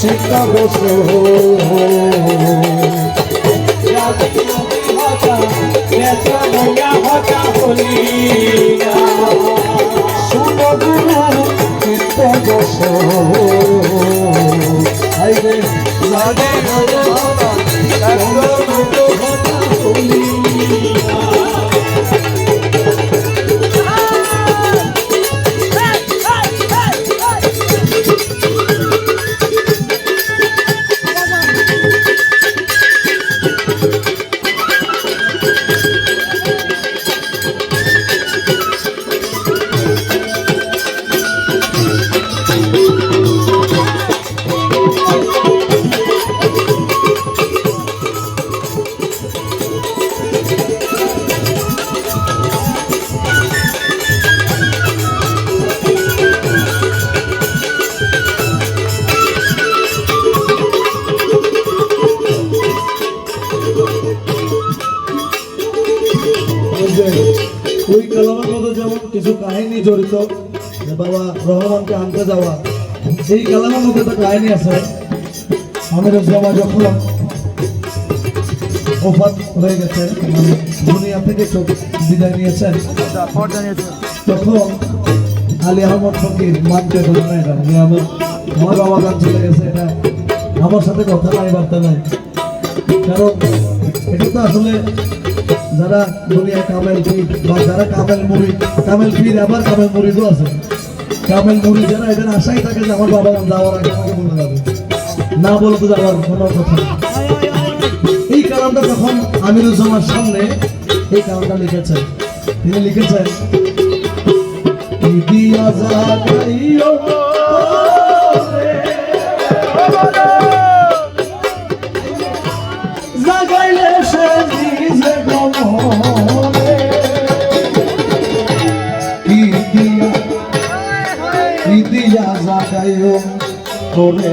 চিন্তা বসো শুনো গুরু চিন্তা বসো আইরে লাগে ওই কালামের মধ্যে যেমন কিছু কাহিনী জড়িত, বাবা রহমানকে আনতে যাওয়া, এই কালামের মধ্যে একটা কাহিনী আছে। আমিরুল জামা যখন ওফাত হয়ে গেছে, মানে দুনিয়া থেকে বিদায় নিয়েছেন, তখন আলী আহমদ ফকির মানতে পারে না এটা, আমার বাবা গান চলে গেছে, এটা আমার সাথে কথা নাই বার্তা নাই। কারণ এটা তো আসলে যারা দুনিয়া কামেল পীর বা যারা কামেল মুরিদ, কামেল পীর আবার কামেল মুরিদও আছে, কামেল মুরিদ যারা এদের আশাই থাকে যে আমার বাবা যাওয়ার আগে আমাকে বলে যাবে, না বলে তো যাওয়ার কোনো কথা। এই কারণটা যখন আমিরুল জামার সামনে এই কারণটা লিখেছেন, তিনি লিখেছেন করে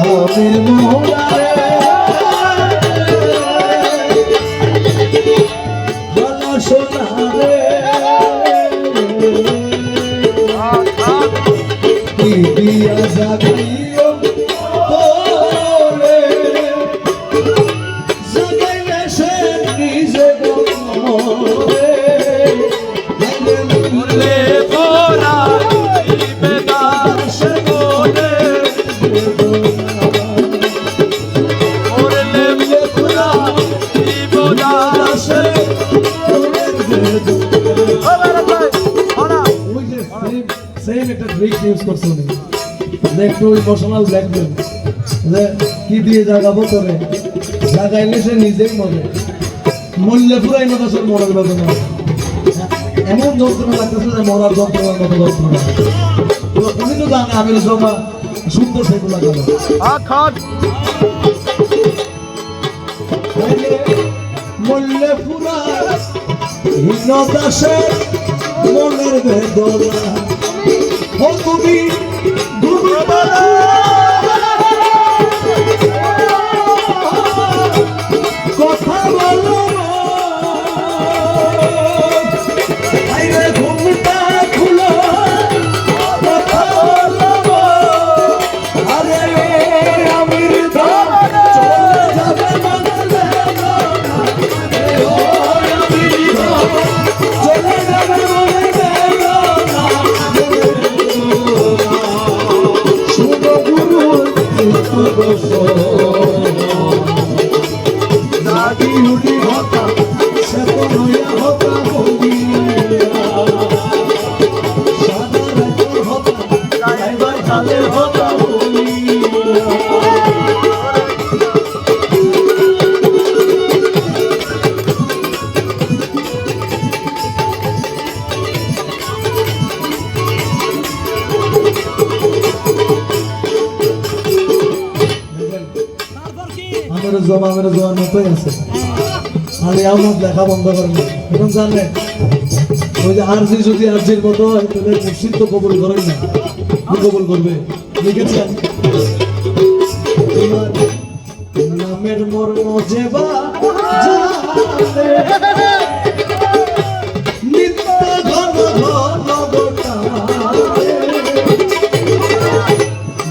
আমির মোহনারে বলো সোনারে দিয়া জাগাইও তোরে জাগাইলে সে নিজে গমরে বলে তোরা একটু ইমোশনাল ব্ল্যাকমেল যে কি দিয়ে জাগাবো তোরে, জাগাইলে সে নিজেই মরে, মরলে পুরাই মতো সে মরার বেদনা, এমন যন্ত্রণা লাগতেছে যে মরার যন্ত্রণার মতো যন্ত্রণা। উনি তো জানে আমির জামা শুনতে সেগুলা গেল মরলে পুরা হীনদাসে মনের বেদনা। ও তুমি কথা বলো ঘুমটা খুলো, কথা বলো আরে আমির চলে যাবে চলে যাবে দাদি উঠি হতা সে তো নয়া হতা সাদা রাইতর হতা গাইবার চালে হতা আমির জমার মতোই আছে। আলী আহমদ লেখা বন্ধ করেন এখন জানলেন, ওই যে আরজি যদি আরজির মতো হয় তাহলে মুর্শিদ তো কবুল করেন না, কবুল করবে। লিখেছেন তোমার নামের মর্ম যেবা জানে নিত্য ঘন ঘন গোটালে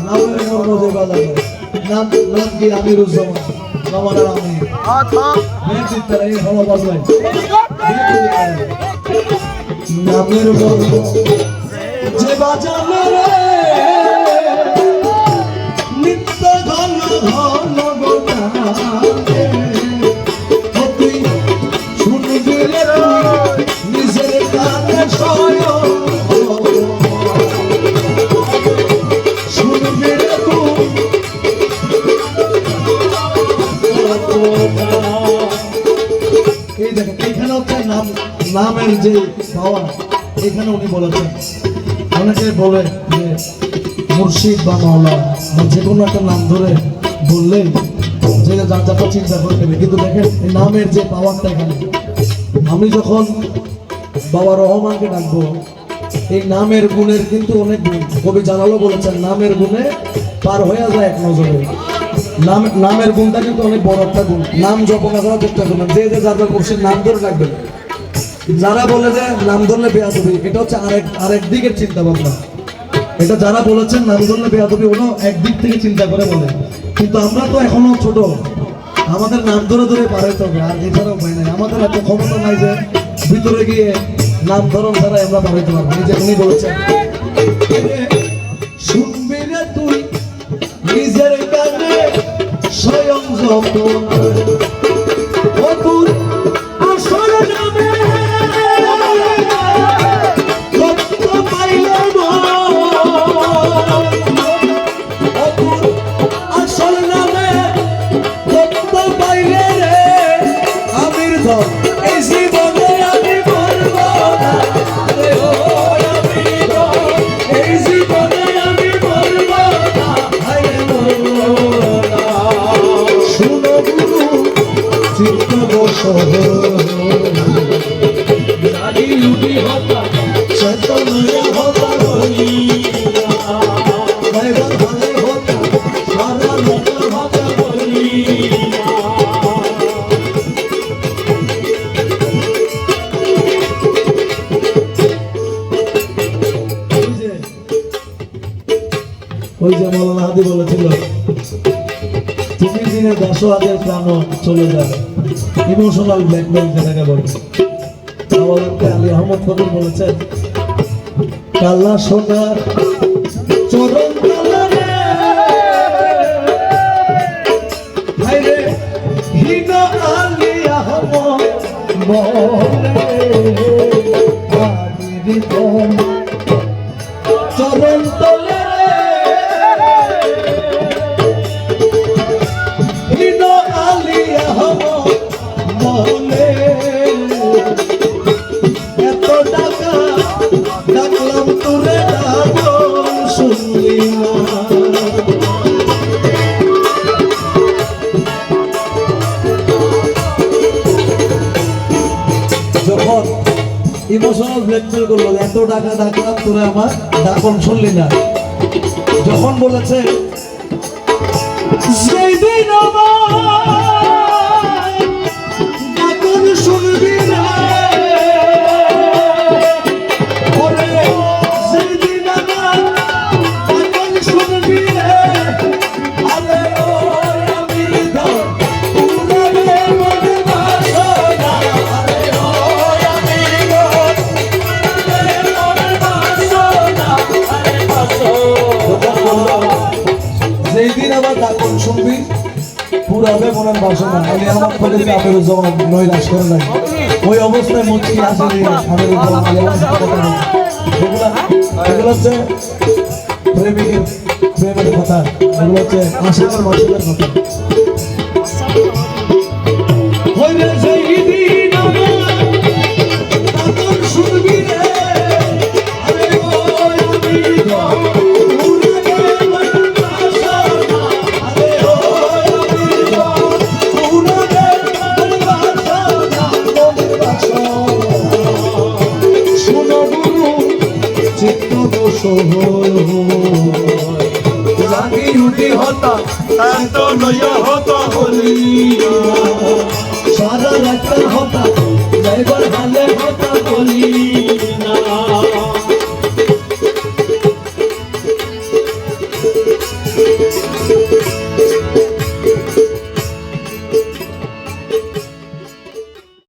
নামের মর্ম যেবা জানে নাম কি আমিরুজ্জামান আমার আমি বেঁচে তারা এই হওয়া বাজলাই নামের মর্ম যেবা জানে রে নিত্য ঘন ঘন গোটালে তুই শুনবি রে নিজের কানে স্বয়ং শুনবি রে তুই এই দেখেন এখানে হচ্ছে নামের যে পাওয়া এখানে উনি বলেছেন অনেকে বলে যে মুর্শিদ বা মাওলা বা যে কোনো একটা নাম ধরে বললেই যে যার যাটা চিন্তা করে নেবে, কিন্তু দেখেন এই নামের যে পাওয়ারটা এখানে আমি যখন বাবা রহমানকে ডাকবো এই নামের গুণের কিন্তু অনেক গুণ কবি জালালও বলেছেন নামের গুণে পার হয়ে যায় এক নজরে নামের গুণটা কিন্তু অনেক বড় একটা গুণ নাম জপনা করার চেষ্টা করবেন যে যার মুর্শিদ নাম ধরে রাখবেন যারা বলে যে নাম ধরলে বেয়াদবি এটা হচ্ছে আরেক দিকের চিন্তা ভাবনা এটা যারা বলেছেন নাম ধরলে বেয়াদবি ওরা একদিক থেকে চিন্তা করে বলে কিন্তু আমরা তো এখনো ছোট আমাদের নাম ধরে ধরে পারাইতে হবে আর এছাড়াও উপায় নাই আমাদের এত ক্ষমতা নাই যে ভিতরে গিয়ে নাম ধরন ছাড়া আমরা পারাইতে পারবো এই যে উনি বলেছেন শুনবি রে তুই নিজের কানে স্বয়ং যতন অতুল আসল নামে যত পাইলে অতুল আসল নামে যত পাইলে রে আমির ধর এই জীবনে আমি বলব না রে ও আমির ধর এই জীবনে আমি বলব না হায় শুনো গুরু চিত্ত বসহ জানি লুটি হতা চেতনয় হতা বলিয়া বাইবা ভালে হতা সারা লোক হতা বলিয়া ওই যে মৌলানা হাদি বলেছিল তুমি দিনে 10,000 প্রাণ চলে যাবে ইমোশনাল ব্ল্যাকমেল যেটাকে বলে আমাদেরকে আলী আহমদ ফজল বলেছেন কাল্লা সোনার চরণ কালারে হায়রে হীন আলী আহমদ বলে আমির চরণ তলে এত টাকা ডাকলাম তোরে শুনলি না যখন ইমোশনাল ব্ল্যাকমেল করলো এত টাকা ডাকলাম তোরে আমার ডাকন শুনলি না যখন বলেছে সেই দিন ডাকন শুনবি না যেদিন আমার ডাকন শুনবি পুরাবে মনের বাসনা আমি আমার ফলে আমিরুজ্জামান নৈরাশ করে নাই ওই অবস্থায় মুচকি আসে আমিরুজ্জামান এগুলো হচ্ছে প্রেমের কথা এগুলো হচ্ছে আশিকের মাসিকের কথা জাগি উঠি হতা লইয়া হতা হলি সারা রাত হতা যাইবার হালে হতা